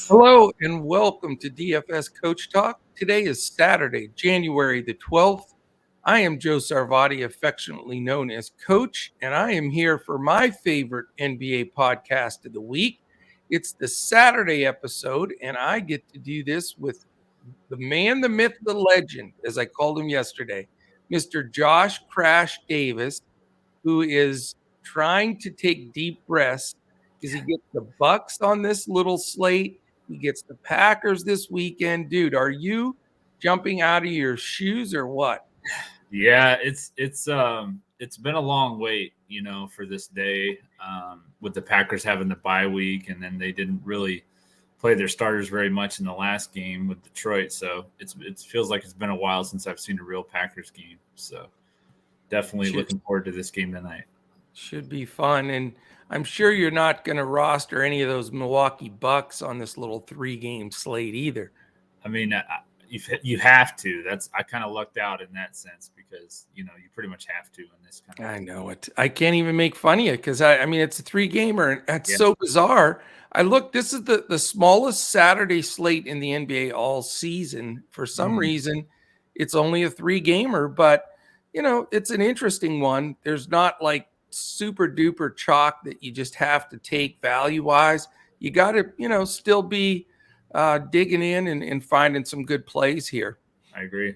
Hello and welcome to DFS Coach Talk. Today is Saturday, January the 12th. I am Joe Sarvati, affectionately known as Coach, and I am here for my favorite NBA podcast of the week. It's the Saturday episode, and I get to do this with the man, the myth, the legend, as I called him yesterday, Mr. Josh Crash Davis, who is trying to take deep breaths because he gets the Bucks on this little slate. He gets the Packers this weekend. Dude, are you jumping out of your shoes or what? Yeah, it's been a long wait, for this day. With the Packers having the bye week, and then they didn't really play their starters very much in the last game with Detroit. So it feels like it's been a while since I've seen a real Packers game. So definitely looking forward to this game tonight. Should be fun. And I'm sure you're not going to roster any of those Milwaukee Bucks on this little 3-game slate either. I mean, you have to. I kind of lucked out in that sense because you pretty much have to in this kind of. I know it. I can't even make fun of you because I mean it's a 3-gamer and that's so bizarre. I look. This is the smallest Saturday slate in the NBA all season. For some reason, it's only a 3-gamer, but it's an interesting one. There's not like super duper chalk that you just have to take value wise. You got to still be digging in and finding some good plays here. I agree.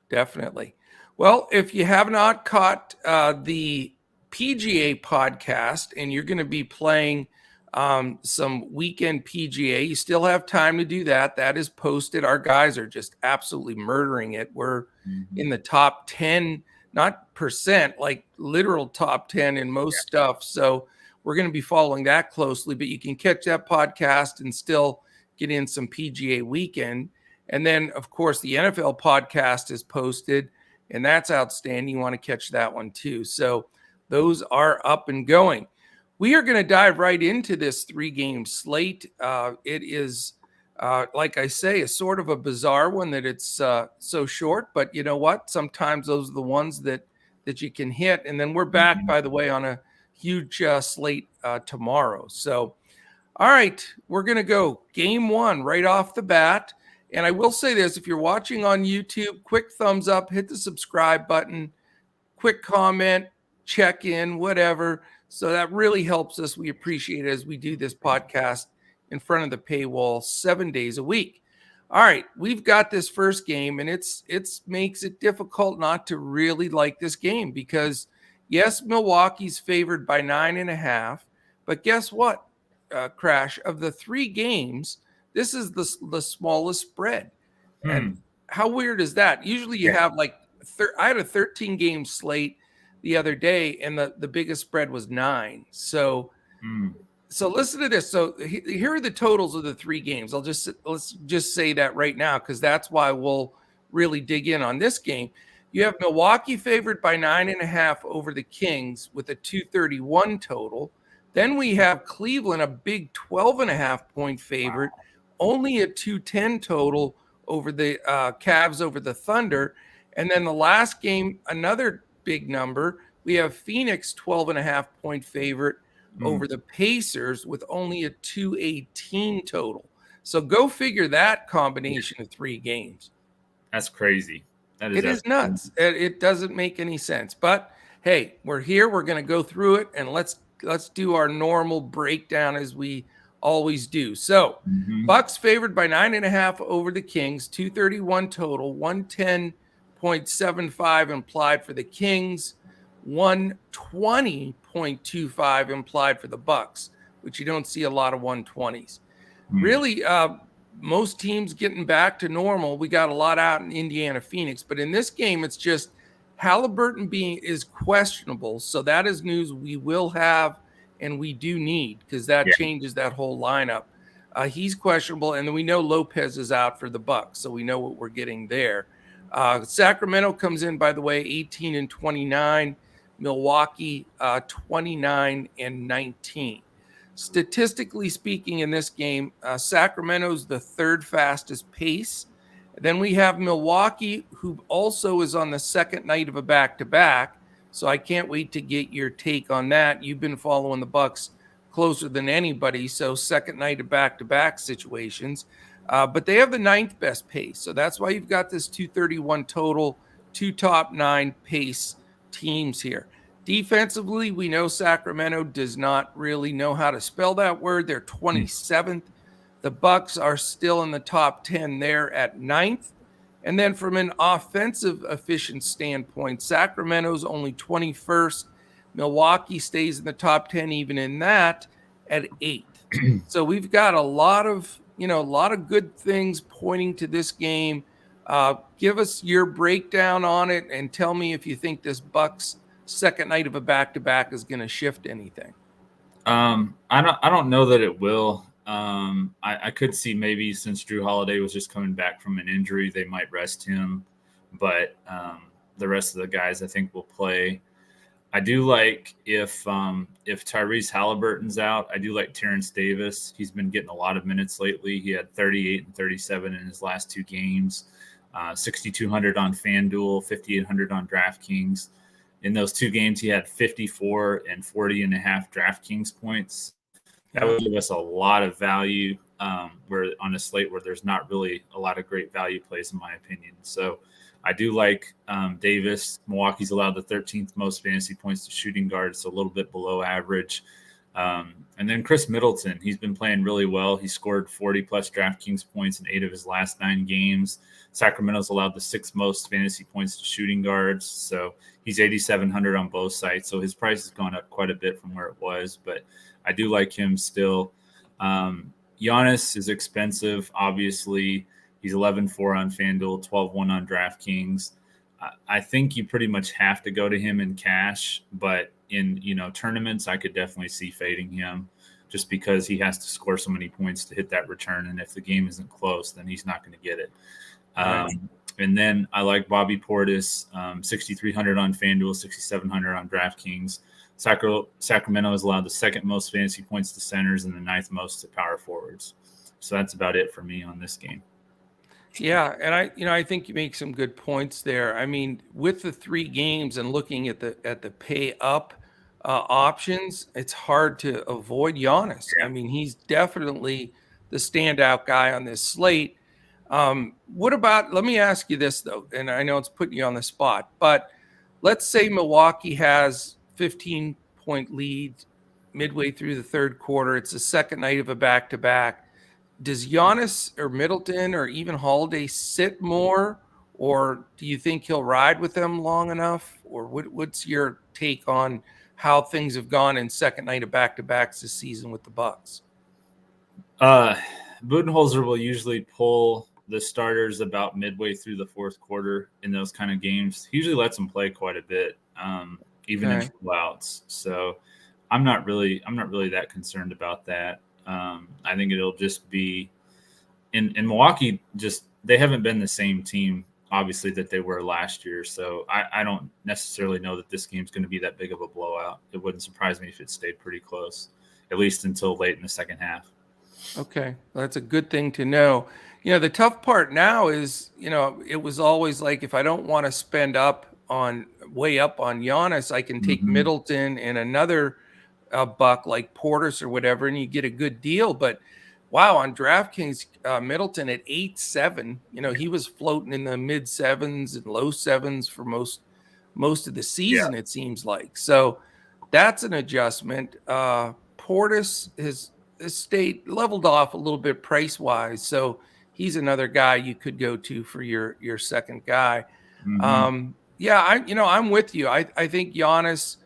Definitely. Well, if you have not caught the PGA podcast and you're going to be playing some weekend PGA, you still have time to do that. That is posted. Our guys are just absolutely murdering it. We're in the top 10, not percent, like literal top 10 in most stuff. So we're going to be following that closely, but you can catch that podcast and still get in some PGA weekend. And then, of course, the NFL podcast is posted, and that's outstanding. You want to catch that one too. So those are up and going. We are going to dive right into this 3-game slate. It is, like I say, a sort of a bizarre one that it's so short. But you know what? Sometimes those are the ones that you can hit. And then we're back, by the way, on a huge slate tomorrow. So, all right, we're going to go game 1 right off the bat. And I will say this, if you're watching on YouTube, quick thumbs up, hit the subscribe button, quick comment, check in, whatever. So that really helps us. We appreciate it as we do this podcast in front of the paywall 7 days a week. All right, we've got this first game, and it makes it difficult not to really like this game because, yes, Milwaukee's favored by 9.5, but guess what, Crash? Of the 3 games, this is the smallest spread. And how weird is that? Usually you have like, I had a 13-game slate the other day, and the biggest spread was 9. So listen to this. So here are the totals of the 3 games. Let's just say that right now, because that's why we'll really dig in on this game. You have Milwaukee favored by 9.5 over the Kings with a 231 total. Then we have Cleveland, a big 12.5 point favorite, only a 210 total over the Cavs over the Thunder. And then the last game, another big number. We have Phoenix 12.5 point favorite over the Pacers with only a 218 total. So go figure that combination of 3 games. That's crazy. It is nuts. It doesn't make any sense. But hey, we're here. We're going to go through it, and let's do our normal breakdown as we always do. So Bucks favored by 9.5 over the Kings, 231 total, 110.75 implied for the Kings, 120.25 implied for the Bucks, which you don't see a lot of 120s. Really, most teams getting back to normal. We got a lot out in Indiana, Phoenix, but in this game, it's just Halliburton is questionable. So that is news we will have and we do need, because that changes that whole lineup. He's questionable, and then we know Lopez is out for the Bucks, so we know what we're getting there. Sacramento comes in, by the way, 18-29. Milwaukee, 29-19. Statistically speaking, in this game, Sacramento's the 3rd fastest pace. Then we have Milwaukee, who also is on the 2nd night of a back-to-back. So I can't wait to get your take on that. You've been following the Bucks closer than anybody. So second night of back-to-back situations. But they have the 9th best pace. So that's why you've got this 231 total, 2 top 9 pace teams here. Defensively, we know Sacramento does not really know how to spell that word. They're 27th. The Bucks are still in the top 10 there at 9th. And then from an offensive efficient standpoint, Sacramento's only 21st. Milwaukee stays in the top 10, even in that, at 8th. So we've got a lot of good things pointing to this game. Give us your breakdown on it and tell me if you think this Bucks second night of a back-to-back is going to shift anything. I don't know that it will. I could see maybe since Drew Holiday was just coming back from an injury, they might rest him, but the rest of the guys I think will play. I do like if Tyrese Halliburton's out, I do like Terrence Davis. He's been getting a lot of minutes lately. He had 38 and 37 in his last 2 games, 6,200 on FanDuel, 5,800 on DraftKings. In those 2 games, he had 54 and 40 and a half DraftKings points. That would give us a lot of value. We're on a slate where there's not really a lot of great value plays, in my opinion. So I do like Davis. Milwaukee's allowed the 13th most fantasy points to shooting guards, so a little bit below average. And then Chris Middleton, he's been playing really well. He scored 40-plus DraftKings points in 8 of his last 9 games. Sacramento's allowed the 6th most fantasy points to shooting guards, so he's 8,700 on both sides. So his price has gone up quite a bit from where it was, but I do like him still. Giannis is expensive, obviously. He's 11-4 on FanDuel, 12-1 on DraftKings. I think you pretty much have to go to him in cash, but in tournaments, I could definitely see fading him just because he has to score so many points to hit that return. And if the game isn't close, then he's not going to get it. Right. And then I like Bobby Portis, 6,300 on FanDuel, 6,700 on DraftKings. Sacramento has allowed the 2nd most fantasy points to centers and the 9th most to power forwards. So that's about it for me on this game. Yeah, and I think you make some good points there. I mean, with the 3 games and looking at the pay up options, it's hard to avoid Giannis. Yeah. I mean, he's definitely the standout guy on this slate. What about? Let me ask you this though, and I know it's putting you on the spot, but let's say Milwaukee has 15-point lead midway through the 3rd quarter. It's the second night of a back-to-back. Does Giannis or Middleton or even Holiday sit more, or do you think he'll ride with them long enough? Or what's your take on how things have gone in second night of back-to-backs this season with the Bucks? Budenholzer will usually pull the starters about midway through the 4th quarter in those kind of games. He usually lets them play quite a bit, even in blowouts. So I'm not really that concerned about that. I think it'll just be in Milwaukee. Just they haven't been the same team, obviously, that they were last year. So I don't necessarily know that this game's going to be that big of a blowout. It wouldn't surprise me if it stayed pretty close, at least until late in the second half. Okay, well, that's a good thing to know. The tough part now is, it was always like if I don't want to spend way up on Giannis, I can take Middleton and another buck like Portis or whatever, and you get a good deal. But wow, on DraftKings, Middleton at 8-7, he was floating in the mid 7s and low 7s for most of the season, it seems like. So that's an adjustment. Portis has stayed leveled off a little bit price wise, so he's another guy you could go to for your second guy. I'm with you. I think Giannis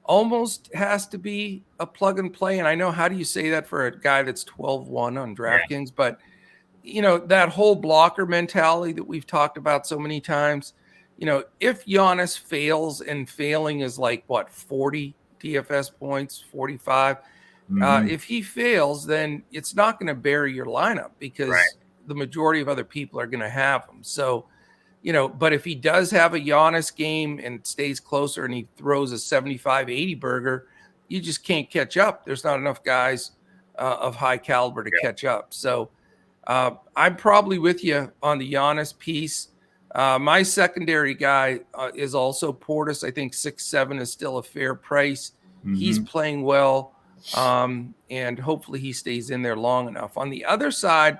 almost has to be a plug and play. And I know, how do you say that for a guy that's 12-1 on DraftKings? But, that whole blocker mentality that we've talked about so many times, if Giannis fails, and failing is like, 40 DFS points, 45. If he fails, then it's not going to bury your lineup because the majority of other people are going to have him. So, but if he does have a Giannis game and stays closer and he throws a 75-80 burger, you just can't catch up. There's not enough guys of high caliber to catch up. So I'm probably with you on the Giannis piece. My secondary guy is also Portis. I think 6-7 is still a fair price. He's playing well. And hopefully he stays in there long enough. On the other side,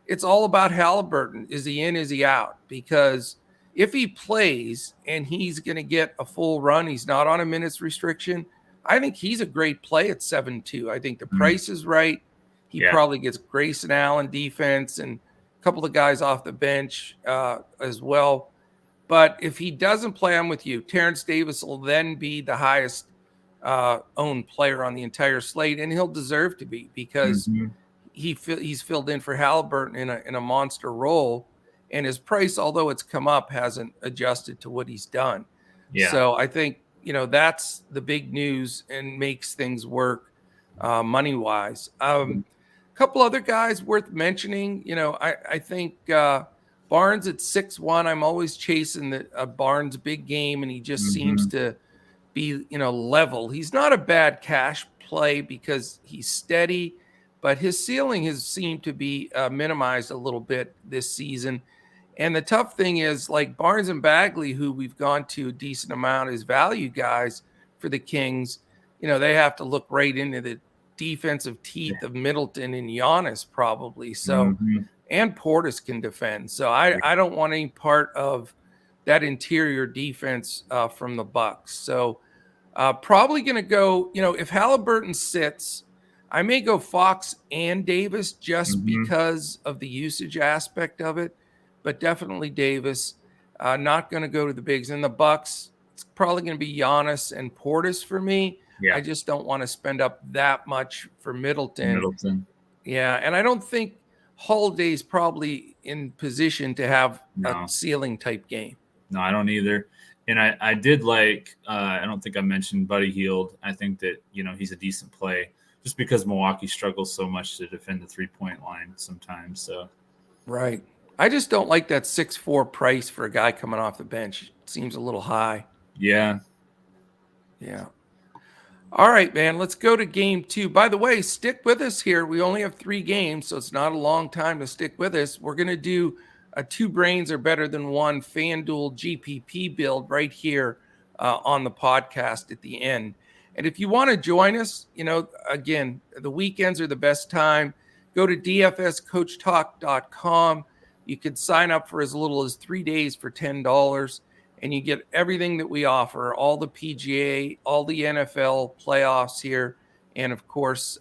it's all about Halliburton. Is he in? Is he out? Because if he plays and he's going to get a full run, he's not on a minutes restriction, I think he's a great play at 7-2. I think the price is right. He probably gets Grayson Allen defense and a couple of guys off the bench as well. But if he doesn't play, I'm with you. Terrence Davis will then be the highest owned player on the entire slate, and he'll deserve to be because he's filled in for Halliburton in a monster role, and his price, although it's come up, hasn't adjusted to what he's done. So I think that's the big news and makes things work money wise. A couple other guys worth mentioning. I think Barnes at 6-1. I'm always chasing the Barnes big game, and he just seems to be level. He's not a bad cash play because he's steady, but his ceiling has seemed to be minimized a little bit this season. And the tough thing is, like Barnes and Bagley, who we've gone to a decent amount as value guys for the Kings, they have to look right into the defensive teeth of Middleton and Giannis probably. So, and Portis can defend. So I don't want any part of that interior defense from the Bucks. So probably going to go, if Halliburton sits, I may go Fox and Davis just because of the usage aspect of it, but definitely Davis. Not going to go to the bigs. And the Bucks, it's probably going to be Giannis and Portis for me. I just don't want to spend up that much for Middleton. Yeah, and I don't think Holiday's probably in position to have a ceiling type game. No, I don't either. And I did like, I don't think I mentioned Buddy Hield. I think that, he's a decent play just because Milwaukee struggles so much to defend the 3-point line sometimes. So, right. I just don't like that 6-4 price for a guy coming off the bench. It seems a little high. Yeah. All right, man, let's go to game 2. By the way, stick with us here. We only have 3 games, so it's not a long time to stick with us. We're going to do a 2 brains are better than 1 FanDuel GPP build right here on the podcast at the end. And if you want to join us, again, the weekends are the best time. Go to DFSCoachTalk.com. You can sign up for as little as 3 days for $10, and you get everything that we offer, all the PGA, all the NFL playoffs here, and, of course,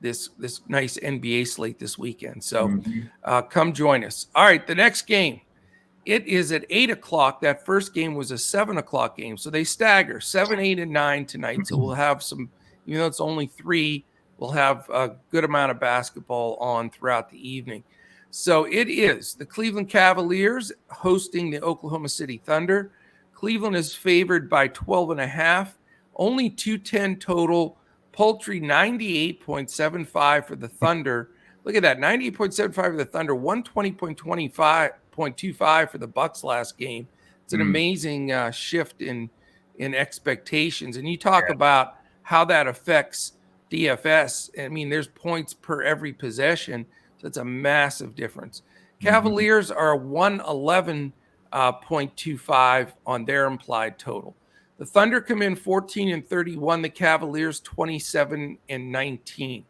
this nice NBA slate this weekend. So come join us. All right, the next game, it is at 8 o'clock. That first game was a 7 o'clock game. So they stagger 7, 8, and 9 tonight. So we'll have some, even though it's only 3, we'll have a good amount of basketball on throughout the evening. So it is the Cleveland Cavaliers hosting the Oklahoma City Thunder. Cleveland is favored by 12.5, only 210 total. Paltry 98.75 for the Thunder. Look at that, 98.75 for the Thunder, 120.25 for the Bucks last game. It's an amazing shift in expectations. And you talk about how that affects DFS. I mean, there's points per every possession. So it's a massive difference. Cavaliers are 111.25 on their implied total. The Thunder come in 14-31. The Cavaliers 27-19.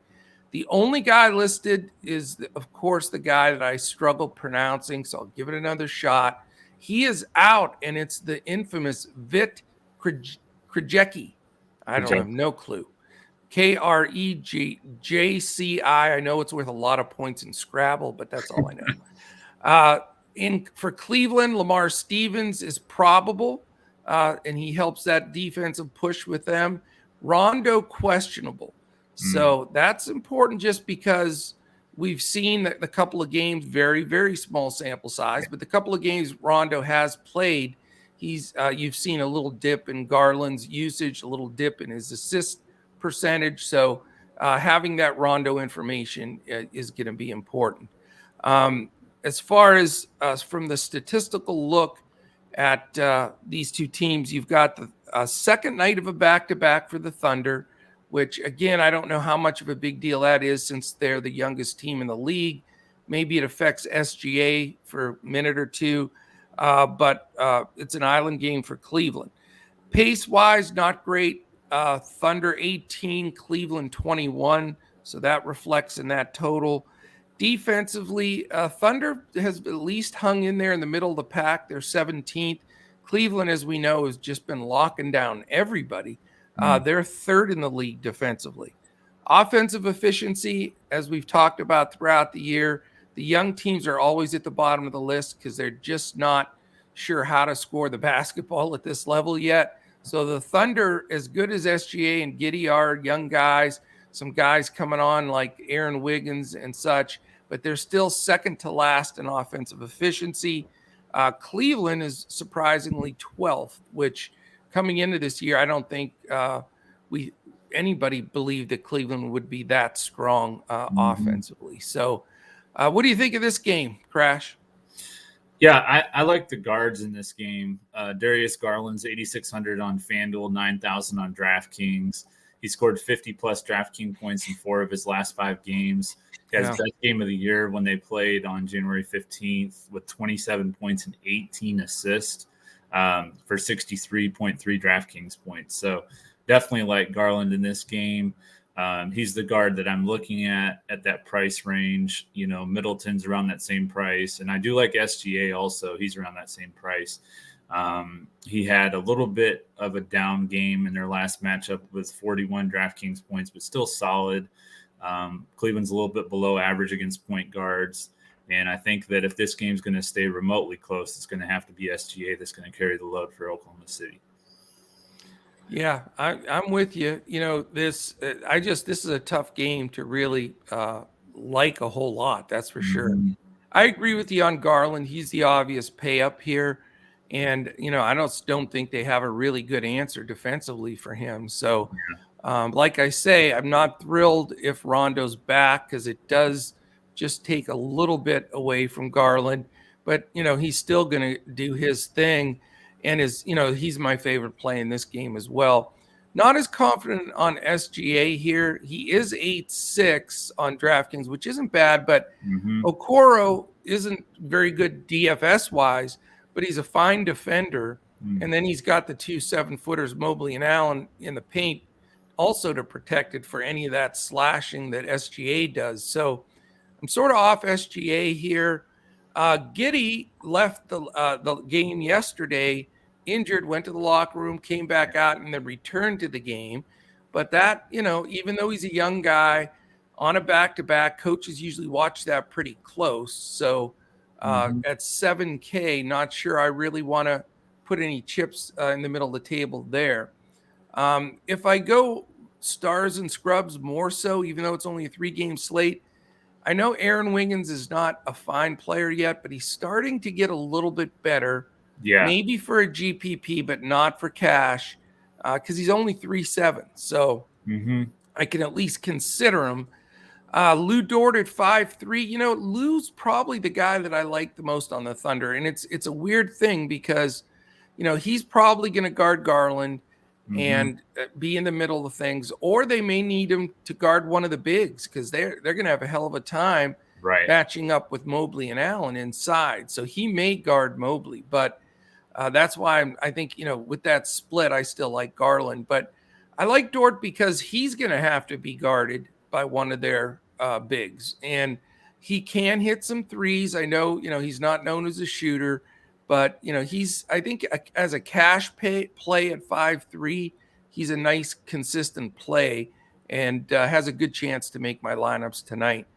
The only guy listed is, of course, the guy that I struggle pronouncing, so I'll give it another shot. He is out, and it's the infamous Vit Krejci. I don't have no clue. Krejci. I know it's worth a lot of points in Scrabble, but that's all I know. For Cleveland, Lamar Stevens is probable, and he helps that defensive push with them. Rondo questionable. So that's important just because we've seen that the couple of games, very, very small sample size, but the couple of games Rondo has played, you've seen a little dip in Garland's usage, a little dip in his assist percentage. So having that Rondo information is going to be important. As far as from the statistical look at these two teams, you've got the second night of a back-to-back for the Thunder, which, again, I don't know how much of a big deal that is since they're the youngest team in the league. Maybe it affects SGA for a minute or two, but it's an island game for Cleveland. Pace-wise, not great. Thunder 18, Cleveland 21. So that reflects in that total. Defensively, Thunder has at least hung in there in the middle of the pack. They're 17th. Cleveland, as we know, has just been locking down everybody. They're third in the league defensively. Offensive efficiency, as we've talked about throughout the year, the young teams are always at the bottom of the list because they're just not sure how to score the basketball at this level yet. So the Thunder, as good as SGA and Giddey are, young guys, some guys coming on like Aaron Wiggins and such, but they're still second to last in offensive efficiency. Cleveland is surprisingly 12th, which coming into this year, I don't think anybody believed that Cleveland would be that strong offensively. So what do you think of this game, Crash? Yeah, I like the guards in this game. Darius Garland's 8,600 on FanDuel, 9,000 on DraftKings. He scored 50-plus DraftKings points in 4 of his last 5 games. He has best game of the year when they played on January 15th with 27 points and 18 assists for 63.3 DraftKings points. So definitely like Garland in this game. He's the guard that I'm looking at that price range. You know, Middleton's around that same price. And I do like SGA also. He's around that same price. He had a little bit of a down game in their last matchup with 41 DraftKings points, but still solid. Cleveland's a little bit below average against point guards. And I think that if this game's going to stay remotely close, it's going to have to be SGA that's going to carry the load for Oklahoma City. Yeah, I'm with you. You know, this is a tough game to really like a whole lot. That's for sure. I agree with you on Garland. He's the obvious pay up here. And, you know, I don't think they have a really good answer defensively for him. So, like I say, I'm not thrilled if Rondo's back because it does just take a little bit away from Garland. But, you know, he's still going to do his thing. And he's my favorite play in this game as well. Not as confident on SGA here. He is 8-6 on DraftKings, which isn't bad, but Okoro isn't very good DFS wise, but he's a fine defender. And then he's got the 2 7-footers, Mobley and Allen, in the paint also to protect it for any of that slashing that SGA does. So I'm sort of off SGA here. Giddey left the game yesterday, injured, went to the locker room, came back out, and then returned to the game. But that, you know, even though he's a young guy on a back-to-back, coaches usually watch that pretty close. So at 7K, not sure I really want to put any chips in the middle of the table there. If I go stars and scrubs more so, even though it's only a 3-game slate, I know Aaron Wiggins is not a fine player yet, but he's starting to get a little bit better. Yeah. Maybe for a GPP, but not for cash because he's only 3.7. So I can at least consider him. Lou Dort at 5.3. You know, Lou's probably the guy that I like the most on the Thunder. And it's a weird thing because, you know, he's probably going to guard Garland and be in the middle of things, or they may need him to guard one of the bigs because they're going to have a hell of a time matching up with Mobley and Allen inside. So he may guard Mobley, but that's why I think, you know, with that split, I still like Garland, but I like Dort because he's going to have to be guarded by one of their bigs, and he can hit some threes. I know, you know, he's not known as a shooter, but, you know, I think as a cash play at 5.3, he's a nice, consistent play and has a good chance to make my lineups tonight.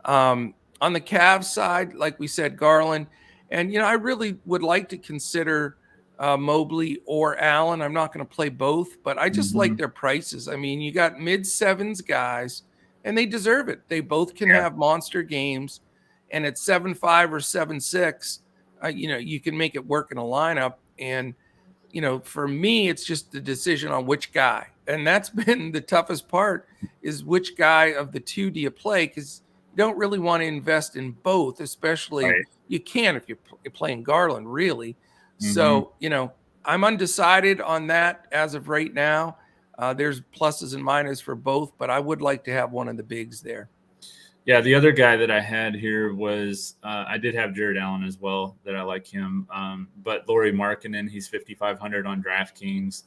On the Cavs side, like we said, Garland. And, you know, I really would like to consider Mobley or Allen. I'm not going to play both, but I just like their prices. I mean, you got mid-sevens guys, and they deserve it. They both can have monster games. And at 7.5 or 7.6, you know, you can make it work in a lineup. And, you know, for me, it's just the decision on which guy. And that's been the toughest part is which guy of the two do you play? Because you don't really want to invest in both, especially you can if you're playing Garland, really. So, you know, I'm undecided on that as of right now. There's pluses and minuses for both, but I would like to have one of the bigs there. Yeah, the other guy that I had here was I did have Jared Allen as well, that I like him. But Lauri Markkanen, he's 5,500 on DraftKings.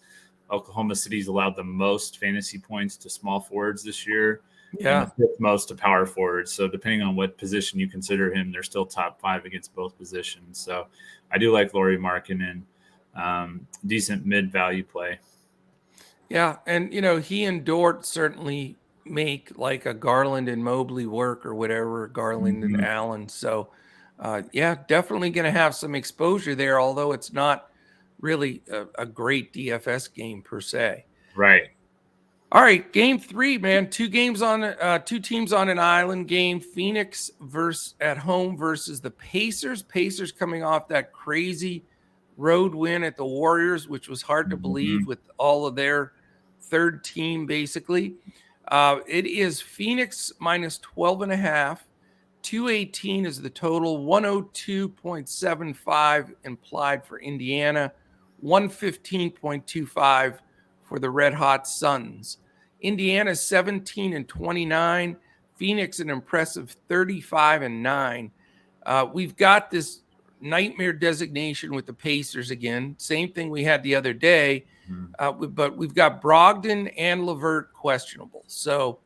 Oklahoma City's allowed the most fantasy points to small forwards this year, and the Yeah. fifth most to power forwards. So depending on what position you consider him, they're still top 5 against both positions. So I do like Lauri Markkanen, decent mid-value play. Yeah. And, he and Dort certainly make like a Garland and Mobley work or whatever, Garland and Allen. So, yeah, definitely going to have some exposure there, although it's not really a great DFS game per se. Right. All right, game 3, man. Two teams on an island game. Phoenix at home versus the Pacers. Pacers coming off that crazy road win at the Warriors, which was hard to believe with all of their third team, basically. It is Phoenix minus 12.5. 218 is the total. 102.75 implied for Indiana. 115.25 for the Red Hot Suns. Indiana 17-29. Phoenix an impressive 35-9. We've got this nightmare designation with the Pacers again. Same thing we had the other day, but we've got Brogdon and LeVert questionable. So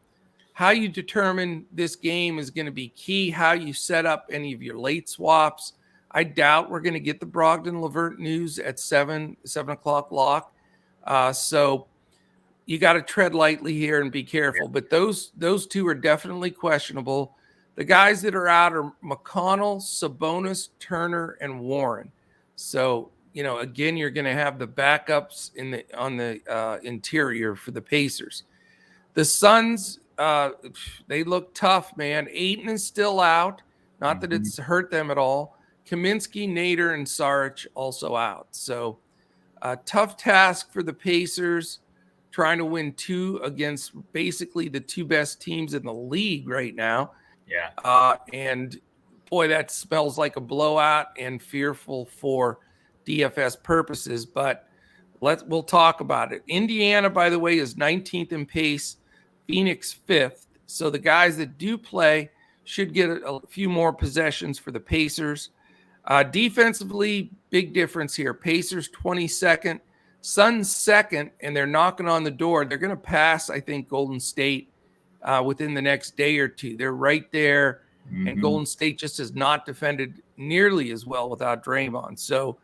how you determine this game is going to be key. How you set up any of your late swaps. I doubt we're going to get the Brogdon LeVert news at 7 o'clock lock. So you got to tread lightly here and be careful. Yeah. But those two are definitely questionable. The guys that are out are McConnell, Sabonis, Turner, and Warren. So, again, you're going to have the backups on the interior for the Pacers. The Suns, they look tough, man. Ayton is still out. Not that it's hurt them at all. Kaminsky, Nader, and Saric also out. So tough task for the Pacers, trying to win 2 against basically the 2 best teams in the league right now. Yeah. And boy, that smells like a blowout and fearful for DFS purposes, but we'll talk about it. Indiana, by the way, is 19th in pace, Phoenix 5th. So the guys that do play should get a few more possessions for the Pacers. Defensively, big difference here. Pacers 22nd, Suns 2nd, and they're knocking on the door. They're going to pass, I think, Golden State within the next day or two. They're right there, and Golden State just has not defended nearly as well without Draymond. So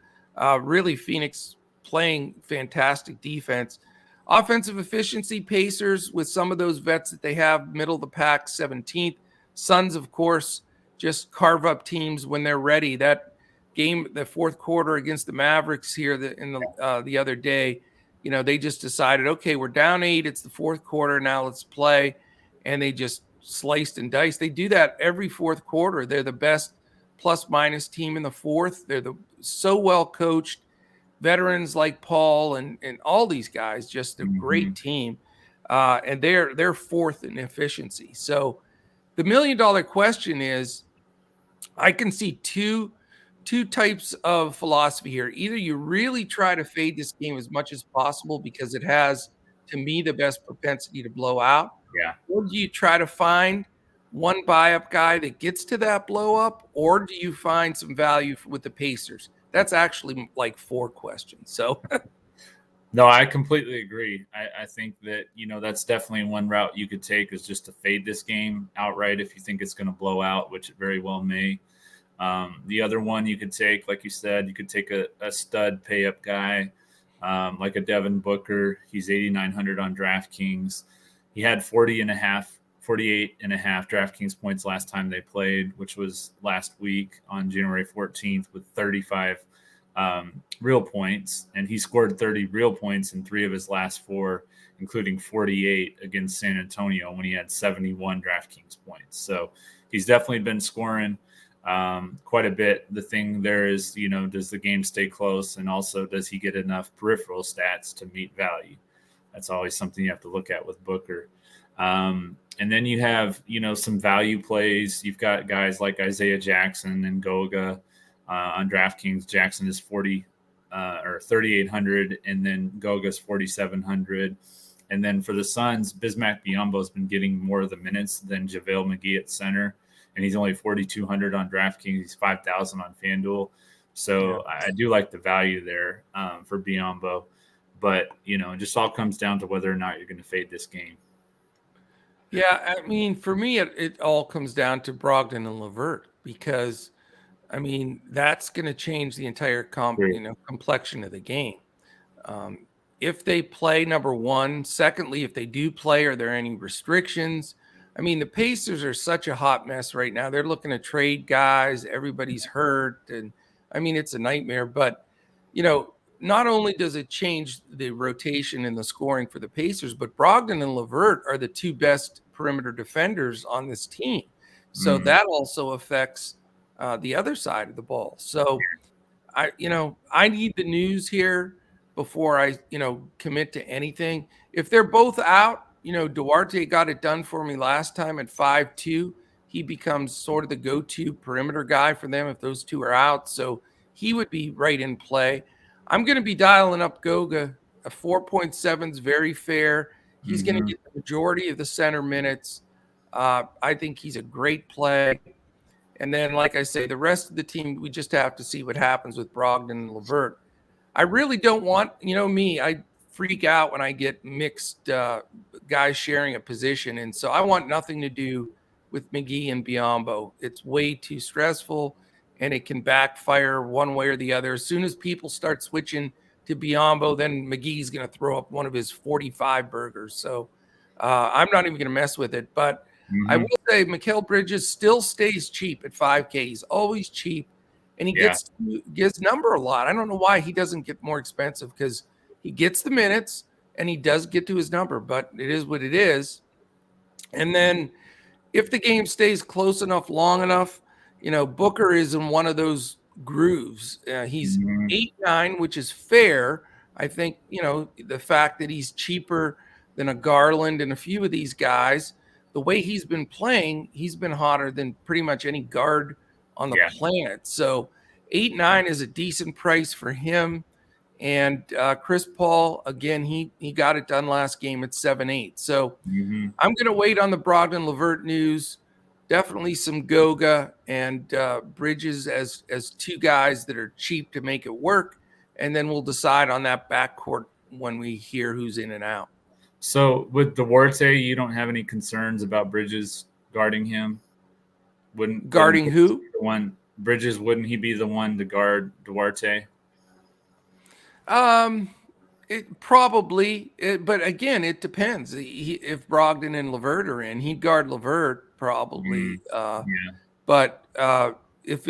really Phoenix playing fantastic defense. Offensive efficiency, Pacers with some of those vets that they have, middle of the pack, 17th. Suns, of course, just carve up teams when they're ready. That game, the fourth quarter against the Mavericks here the other day, they just decided, okay, we're down 8. It's the fourth quarter. Now let's play. And they just sliced and diced. They do that every fourth quarter. They're the best plus minus team in the fourth. They're so well coached. Veterans like Paul and all these guys, just a great team. And they're fourth in efficiency. So the $1 million question is, I can see two types of philosophy here. Either you really try to fade this game as much as possible because it has, to me, the best propensity to blow out. Yeah. Or do you try to find one buy-up guy that gets to that blow-up, or do you find some value with the Pacers? That's actually like 4 questions. So, no, I completely agree. I think that, that's definitely one route you could take, is just to fade this game outright if you think it's going to blow out, which it very well may. The other one you could take, like you said, you could take a stud pay-up guy like a Devin Booker. He's 8,900 on DraftKings. He had 48.5 DraftKings points last time they played, which was last week on January 14th, with 35 real points. And he scored 30 real points in 3 of his last 4, including 48 against San Antonio when he had 71 DraftKings points. So he's definitely been scoring quite a bit. The thing there is, does the game stay close? And also, does he get enough peripheral stats to meet value? That's always something you have to look at with Booker. And then you have, some value plays. You've got guys like Isaiah Jackson and Goga on DraftKings. Jackson is 3,800, and then Goga's 4,700. And then for the Suns, Bismack Biyombo has been getting more of the minutes than JaVale McGee at center, and he's only 4,200 on DraftKings. He's 5,000 on FanDuel. So I do like the value there for Biyombo. But, it just all comes down to whether or not you're going to fade this game. Yeah, I mean, for me, it all comes down to Brogdon and Levert because, I mean, that's going to change the entire complexion of the game. If they play, number one. Secondly, if they do play, are there any restrictions? I mean, the Pacers are such a hot mess right now. They're looking to trade guys. Everybody's hurt. And I mean, it's a nightmare. But, not only does it change the rotation and the scoring for the Pacers, but Brogdon and Levert are the two best perimeter defenders on this team. So that also affects the other side of the ball. So I need the news here before I, commit to anything. If they're both out, Duarte got it done for me last time at 5-2. He becomes sort of the go-to perimeter guy for them if those two are out. So he would be right in play. I'm going to be dialing up Goga. A 4.7 is very fair. He's going to get the majority of the center minutes. I think he's a great play. And then, like I say, the rest of the team, we just have to see what happens with Brogdon and Levert. I really don't want, me, I freak out when I get mixed guys sharing a position. And so I want nothing to do with McGee and Biyombo. It's way too stressful, and it can backfire one way or the other. As soon as people start switching to Biyombo, then McGee's going to throw up one of his 45 burgers. So I'm not even going to mess with it. But I will say Mikal Bridges still stays cheap at 5K. He's always cheap, and he gets number a lot. I don't know why he doesn't get more expensive because he gets the minutes and he does get to his number, but it is what it is. And then if the game stays close enough, long enough, Booker is in one of those grooves. He's 8-9, which is fair. I think, the fact that he's cheaper than a Garland and a few of these guys, the way he's been playing, he's been hotter than pretty much any guard on the planet. So 8-9 is a decent price for him. And Chris Paul, again, he got it done last game at 7-8. So I'm going to wait on the Brogdon Levert news. Definitely some Goga and Bridges as two guys that are cheap to make it work. And then we'll decide on that backcourt when we hear who's in and out. So with Duarte, you don't have any concerns about Bridges guarding him? Guarding who? Bridges, wouldn't he be the one to guard Duarte? It probably, but again, it depends. If Brogdon and Levert are in, he'd guard Levert probably. But if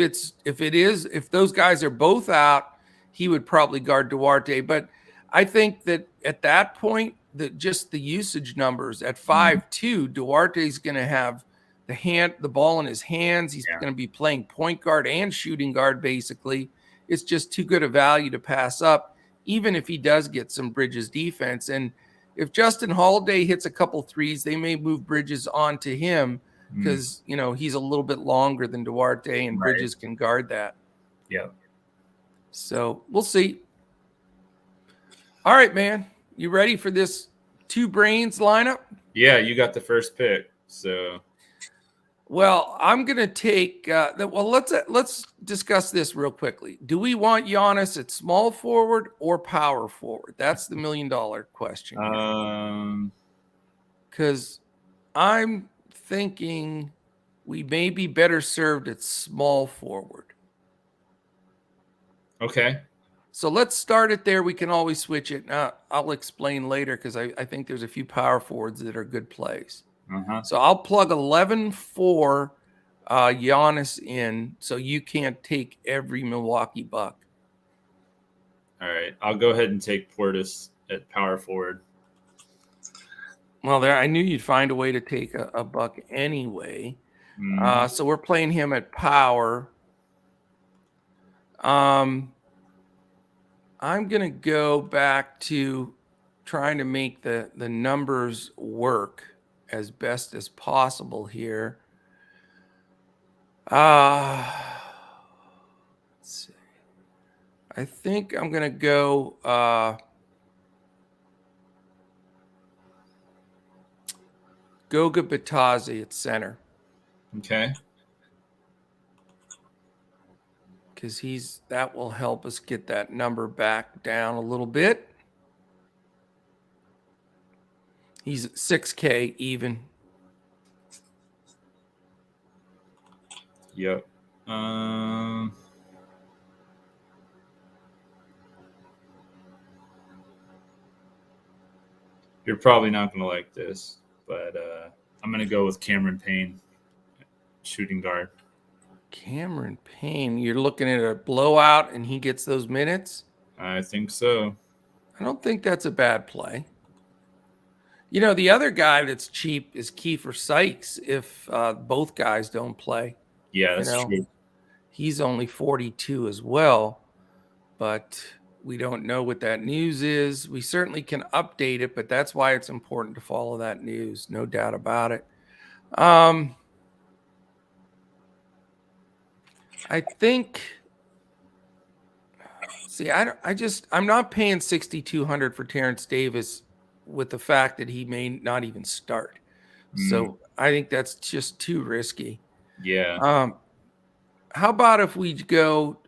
those guys are both out, he would probably guard Duarte. But I think that at that point, that just the usage numbers at 5-2, Duarte's going to have the ball in his hands. He's going to be playing point guard and shooting guard. Basically, it's just too good a value to pass up, even if he does get some Bridges defense. And if Justin Holiday hits a couple threes, they may move Bridges onto him because, he's a little bit longer than Duarte, and Bridges can guard that. Yeah. So we'll see. All right, man. You ready for this two brains lineup? Yeah, you got the first pick. So, well, I'm going to take let's discuss this real quickly. Do we want Giannis at small forward or power forward? That's the $1 million question. Because I'm thinking we may be better served at small forward. Okay. So let's start it there. We can always switch it. I'll explain later because I think there's a few power forwards that are good plays. So I'll plug 11 for Giannis in, so you can't take every Milwaukee Buck. All right. I'll go ahead and take Portis at power forward. Well, I knew you'd find a way to take a Buck anyway. So we're playing him at power. I'm going to go back to trying to make the numbers work as best as possible here. Let's see. I think I'm going to go Goga Bitadze at center. Okay. Because that will help us get that number back down a little bit. He's 6K even. Yep. You're probably not going to like this, but I'm going to go with Cameron Payne, shooting guard. Cameron Payne, you're looking at a blowout and he gets those minutes? I think so. I don't think that's a bad play. You know, the other guy that's cheap is Kiefer Sykes if both guys don't play. Yeah, that's true. He's only 42 as well, but we don't know what that news is. We certainly can update it, but that's why it's important to follow that news. No doubt about it. I think, see, I'm not paying 6,200 for Terrence Davis with the fact that he may not even start. So I think that's just too risky. Yeah. How about if we go,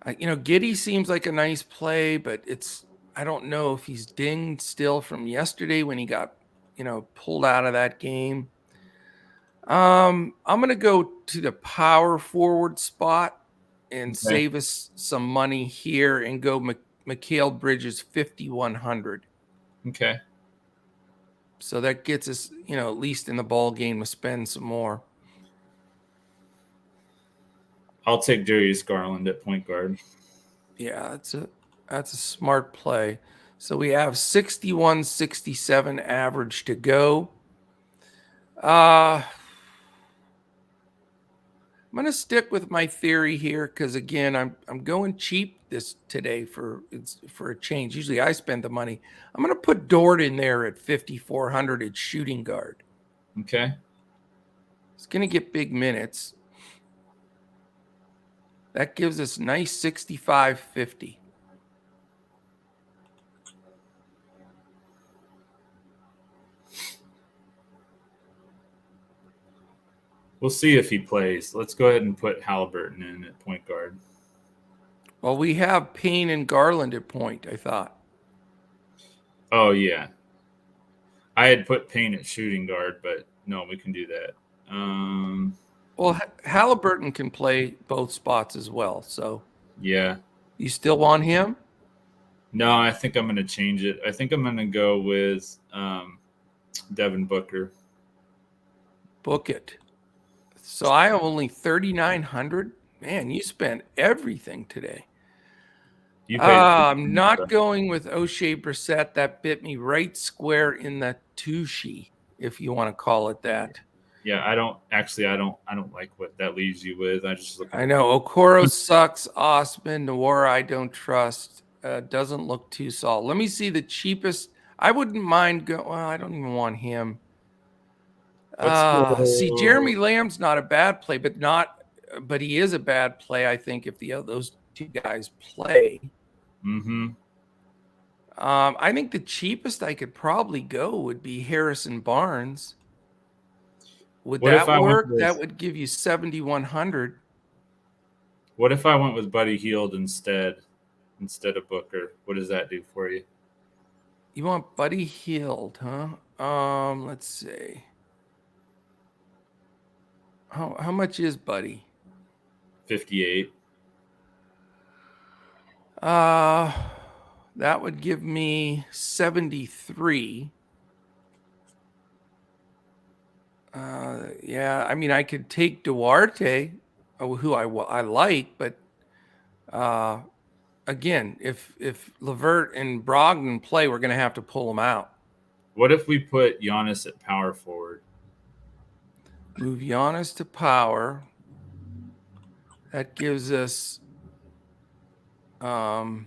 Giddey seems like a nice play, but I don't know if he's dinged still from yesterday when he got, pulled out of that game. I'm going to go to the power forward spot and save us some money here and go Mikal Bridges 5,100. Okay. So that gets us, at least in the ball game to spend some more. I'll take Darius Garland at point guard. Yeah, that's a smart play. So we have 61-67 average to go. I'm going to stick with my theory here because again, I'm going cheap today for a change. Usually I spend the money. I'm going to put Dort in there at 5,400 at shooting guard. Okay. It's going to get big minutes. That gives us nice 65-50. We'll see if he plays. Let's go ahead and put Halliburton in at point guard. Well, we have Payne and Garland at point, I thought. Oh, yeah. I had put Payne at shooting guard, but no, we can do that. Well, Halliburton can play both spots as well. So, yeah. You still want him? No, I think I'm going to change it. I think I'm going to go with Devin Booker. Book it. So I have only 3,900. Man, you spent everything today. I'm not going with O'Shea Brissett. That bit me right square in the tushy, if you want to call it that. Yeah, I don't like what that leaves you with. I know Okoro sucks. Osman, Nwora, I don't trust. Doesn't look too solid. Let me see the cheapest. I wouldn't mind going. Well, I don't even want him. See, Jeremy Lamb's not a bad play, but he is a bad play. I think if those two guys play. Mm-hmm. I think the cheapest I could probably go would be Harrison Barnes. Would that work? That would give you 7,100. What if I went with Buddy Hield instead of Booker? What does that do for you? You want Buddy Hield, huh? Let's see. How much is Buddy? 58. That would give me 73. Yeah, I mean, I could take Duarte, who I like, but again, if LeVert and Brogdon play, we're going to have to pull them out. What if we put Giannis at power forward? Move Giannis to power. That gives us, well,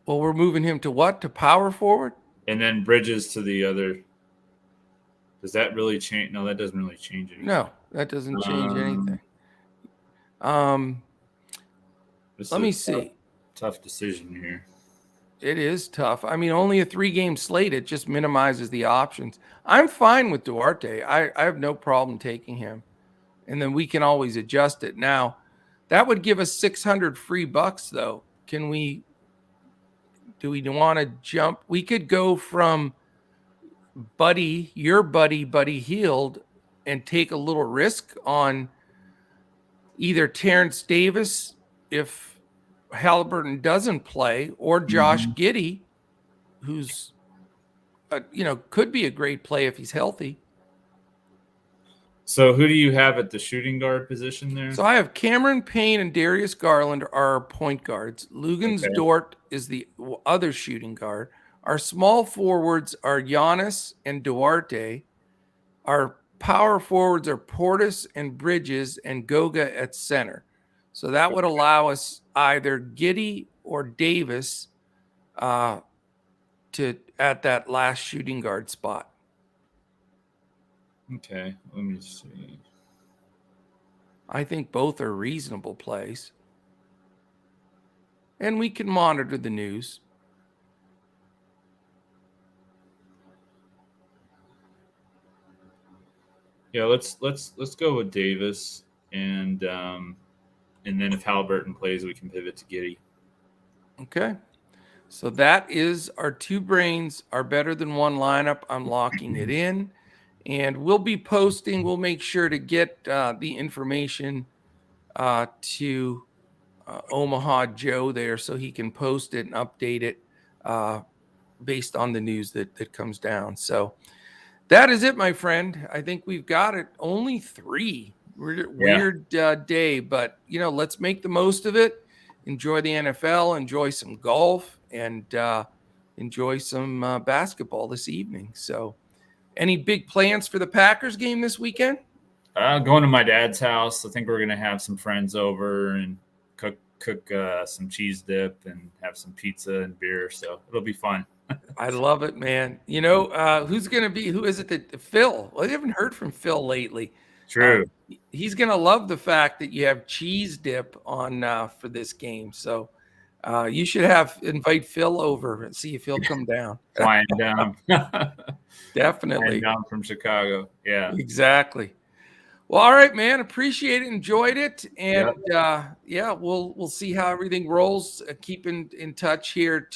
we're moving him to what? To power forward? And then Bridges to the other. Does that really change? No, that doesn't really change anything. No, that doesn't change anything. Let me see. Tough decision here. It is tough. I mean, only a 3-game slate. It just minimizes the options. I'm fine with Duarte. I have no problem taking him. And then we can always adjust it. Now, that would give us 600 free bucks, though. Do we want to jump? We could go from your buddy Heald, and take a little risk on either Terrence Davis if Halliburton doesn't play, or Josh Giddey, who's could be a great play if he's healthy. So who do you have at the shooting guard position there? So I have Cameron Payne and Darius Garland are our point guards. Lugens Dort is the other shooting guard. Our small forwards are Giannis and Duarte. Our power forwards are Portis and Bridges and Goga at center. So that would allow us either Giddey or Davis to at that last shooting guard spot. Okay, let me see. I think both are reasonable plays. And we can monitor the news. Yeah, let's go with Davis, and then if Halliburton plays, we can pivot to Giddey. Okay. So that is our two brains, our better than one lineup. I'm locking it in. And we'll be posting. We'll make sure to get the information to Omaha Joe there so he can post it and update it based on the news that comes down. So that is it, my friend. I think we've got it. Only 3. Weird day, but let's make the most of it. Enjoy the NFL, enjoy some golf, and enjoy some basketball this evening. So any big plans for the Packers game this weekend? Going to my dad's house. I think we're going to have some friends over and cook some cheese dip and have some pizza and beer. So it'll be fun. I love it, man. Who's going to be? Who is it that Phil? Well, I haven't heard from Phil lately. True. He's going to love the fact that you have cheese dip on for this game. So you should invite Phil over and see if he'll come down. Flying down. Definitely. Flying down from Chicago. Yeah. Exactly. Well, all right, man. Appreciate it. Enjoyed it. And we'll see how everything rolls. Keep in touch here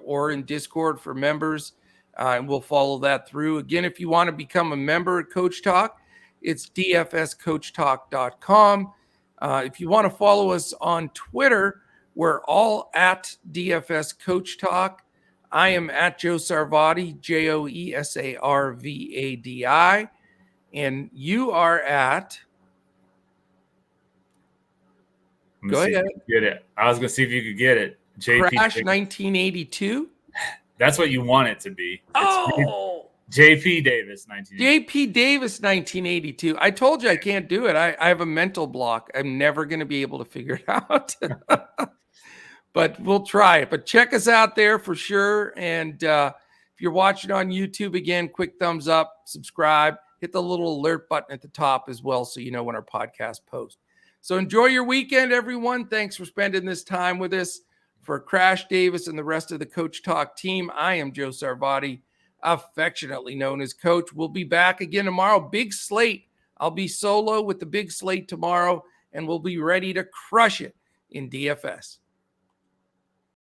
or in Discord for members. And we'll follow that through. Again, if you want to become a member at Coach Talk, it's dfscoachtalk.com. If you want to follow us on Twitter, we're all at DFS Coach Talk. I am at Joe Sarvadi, JoeSarvadi. And you are at. Go ahead. Get it. I was going to see if you could get it. JP Crash 1982. That's what you want it to be. Oh. JP Davis 1982. JP Davis 1982. I told you I can't do it. I have a mental block. I'm never going to be able to figure it out. But we'll try it. But check us out there for sure. And if you're watching on YouTube, again, quick thumbs up, subscribe, hit the little alert button at the top as well so you know when our podcast posts. So enjoy your weekend, everyone. Thanks for spending this time with us. For Crash Davis and the rest of the Coach Talk team, I am Joe Sarvadi, affectionately known as Coach. We'll be back again tomorrow. Big slate. I'll be solo with the big slate tomorrow, and we'll be ready to crush it in DFS.